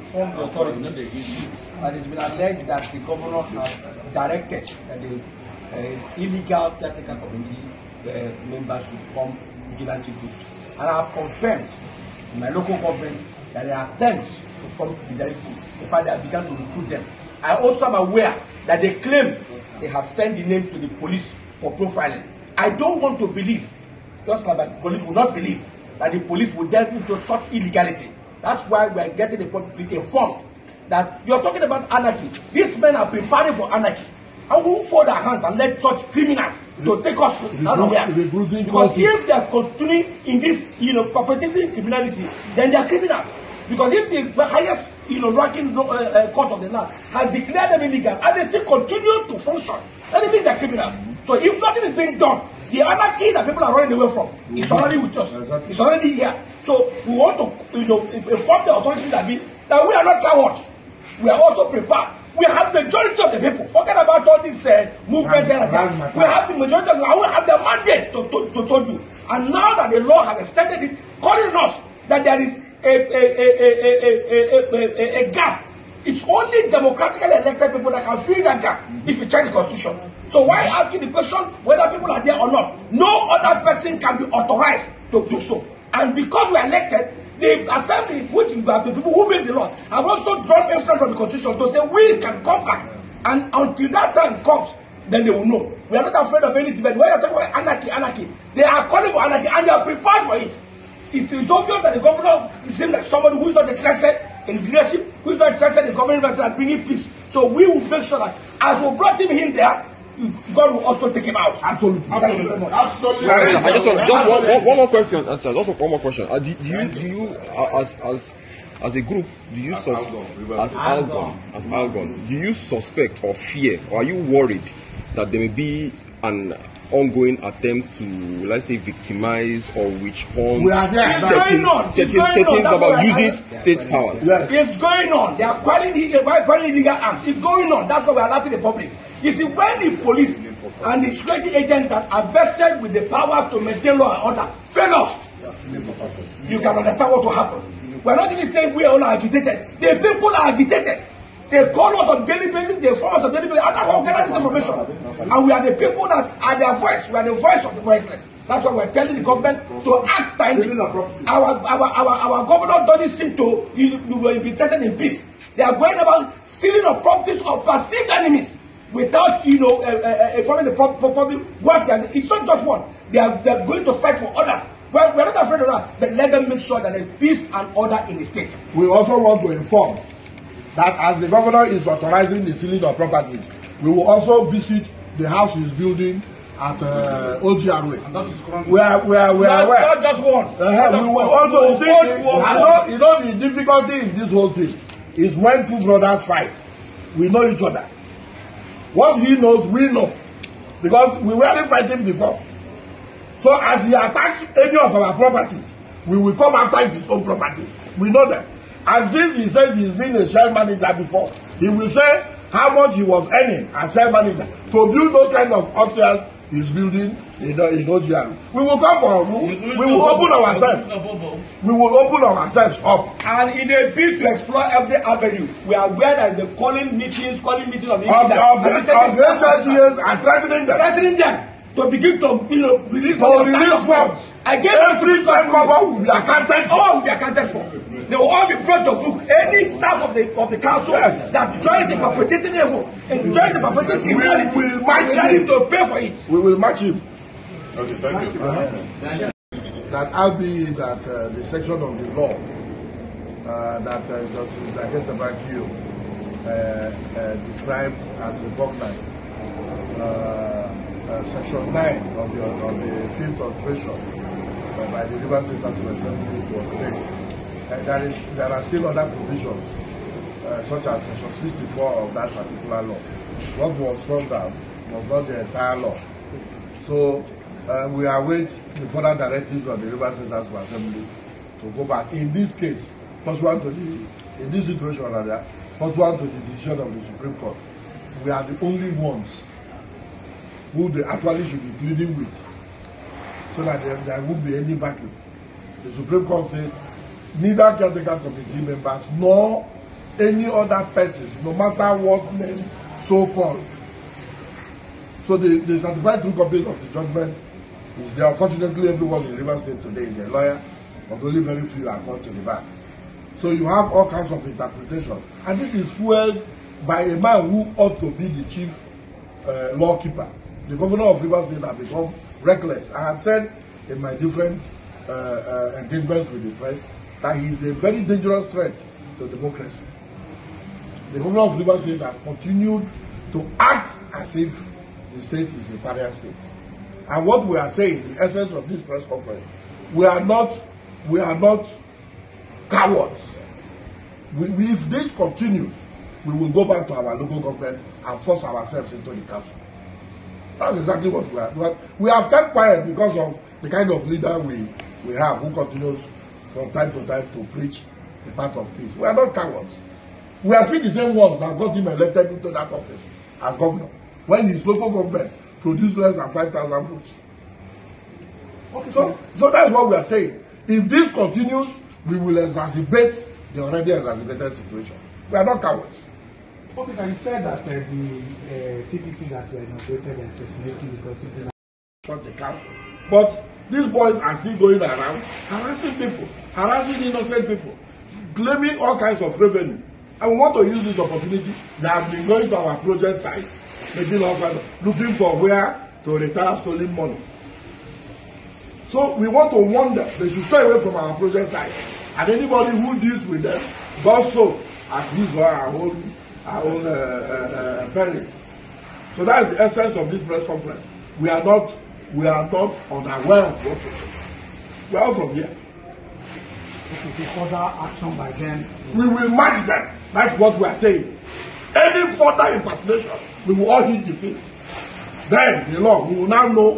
informed the authorities that it's been alleged that the governor has directed that the illegal caretaker committee members should form vigilante groups. And I have confirmed in my local government that there are attempts to form vigilante groups. In fact, they have begun to recruit them. I also am aware that they claim they have sent the names to the police for profiling. I don't want to believe, just like the police will not believe, that the police will delve into such illegality. That's why we are getting the public informed that you are talking about anarchy. These men are preparing for anarchy. And we will fold our hands and let such criminals to take us out of here. Because if they are continuing in this, perpetrating criminality, then they are criminals. Because if the highest, ranking court of the land has declared them illegal and they still continue to function, then it means they are criminals. So if nothing is being done, the anarchy that people are running away from is already with us. It's already here. So we want to, inform the authorities that we are not cowards. We are also prepared. We have the majority of the people. Forget about all these movements here and there. We have the majority of the people. We have the mandate to do. And now that the law has extended it, calling us that there is a gap. It's only democratically elected people that can fill that gap if you check the constitution. So why asking the question whether people are there or not? No other person can be authorized to do so. And because we are elected, the assembly, which are the people who made the law, have also drawn inference from the constitution to say we can come back. And until that time comes, then they will know. We are not afraid of any debate. When you are talking about anarchy, they are calling for anarchy and they are prepared for it. It is obvious that the governor seems like somebody who is not interested in leadership, who is not interested in government and bringing peace. So we will make sure that as we brought him in there, God will also take him out. Absolutely. Absolutely. Absolutely. I just one more question. Just one more question. Do you as a group, do you as Algon, do you suspect or fear, or are you worried that there may be an ongoing attempt to, let's say, victimize or witch hunt certain government using state powers? It's going on. They are acquiring illegal arms. It's going on. That's why we are alerting the public. You see, when the police and the security agents that are vested with the power to maintain law and order fail us, you can understand what will happen. We are not even saying we are all agitated. The people are agitated. They call us on daily basis, they inform us on daily basis, and that's how we get this information. And we are the people that are their voice. We are the voice of the voiceless. That's why we're telling the government to act timely. Our governor doesn't seem to be interested in peace. They are going about stealing of properties of perceived enemies without, informing the public what they are. It's not just one. They are going to search for others. Well, we're not afraid of that, but let them make sure that there's peace and order in the state. We also want to inform that as the governor is authorizing the sealing of property, we will also visit the house he's building at OGRA. We are aware. Not just one. We will also see the difficulty in this whole thing is when two brothers fight. We know each other. What he knows, we know. Because we weren't fighting before. So as he attacks any of our properties, we will come after his own properties. We know them. And since he says he's been a shell manager before, he will say how much he was earning as shell manager to build those kind of upstairs he's building in OGR. We will come for we will open ourselves. We will open ourselves up. And in a bid to explore every avenue, we are aware that the calling meetings of the HLTS are threatening them to begin to release funds. Every time cover will be accounted for. All will be accounted for. They will all be brought to book. Any staff of the council that joins the perpetrating evil and joins the perpetrating criminality, we will match him to pay for it. We will match him. Okay, thank you. That albeit that the section of the law that Justice Dagentabakio described as repugnant, Section 9 of the 5th alteration by the River State Assembly was made. There are still other provisions, such as Section 64 of that particular law. What was thrown down was not the entire law. So we await the further directives of the River State Assembly to go back. In this case, in this situation rather, pursuant to the decision of the Supreme Court, we are the only ones who they actually should be pleading with, so that there won't be any vacuum. The Supreme Court said neither caretaker committee members nor any other persons, no matter what name so-called. So the certified true copies of the judgment is there. Unfortunately, everyone in Rivers State today is a lawyer, but only very few are gone to the bar. So you have all kinds of interpretation. And this is fueled by a man who ought to be the chief lawkeeper. The governor of Rivers State has become reckless. I have said in my different engagements with the press that he is a very dangerous threat to democracy. The governor of Rivers State has continued to act as if the state is a pariah state. And what we are saying, the essence of this press conference, we are not cowards. If this continues, we will go back to our local government and force ourselves into the council. That's exactly what we are. We have kept quiet because of the kind of leader we have who continues from time to time to preach the path of peace. We are not cowards. We are still the same ones that got him elected into that office as governor when his local government produced less than 5,000 votes. Okay, so that's what we are saying. If this continues, we will exacerbate the already exacerbated situation. We are not cowards. Okay, you said that the TVC that were inaugurated and fascinating because people shut the council. But these boys are still going around harassing people, harassing innocent people, claiming all kinds of revenue. And we want to use this opportunity that have been going to our project sites, making all kinds of, looking for where to retire stolen money. So we want to warn them they should stay away from our project sites. And anybody who deals with them does so at his or our own peril. So that's the essence of this press conference. We are not unaware of what to do. We are all from here. If it's further action by them, we will match them. That's what we are saying. Any further impersonation, we will all hit the field. Then the law, we will now know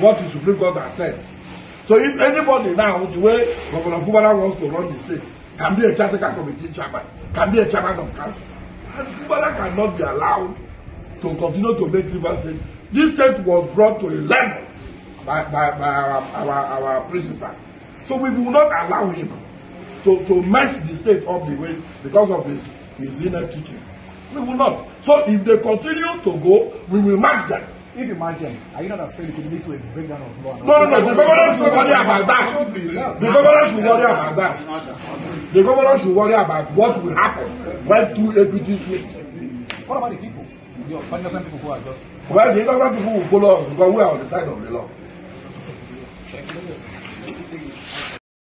what the Supreme Court has said. So if anybody now, the way Governor Fubara wants to run the state, can be a charter committee chairman, can be a chairman of council, and Fubara cannot be allowed to continue to make Rivers State. This state was brought to a level by our principal. So we will not allow him to mess the state up the way because of his ineptitude. We will not. So if they continue to go, we will match them. If you match them, are you not afraid it will lead to a breakdown of law? No. The governor should worry about that. The governor should worry about that. The governor should worry about what will happen when two equities meet. What about the people? The innocent people who are just... Well, the innocent people will follow us because we are on the side of the law.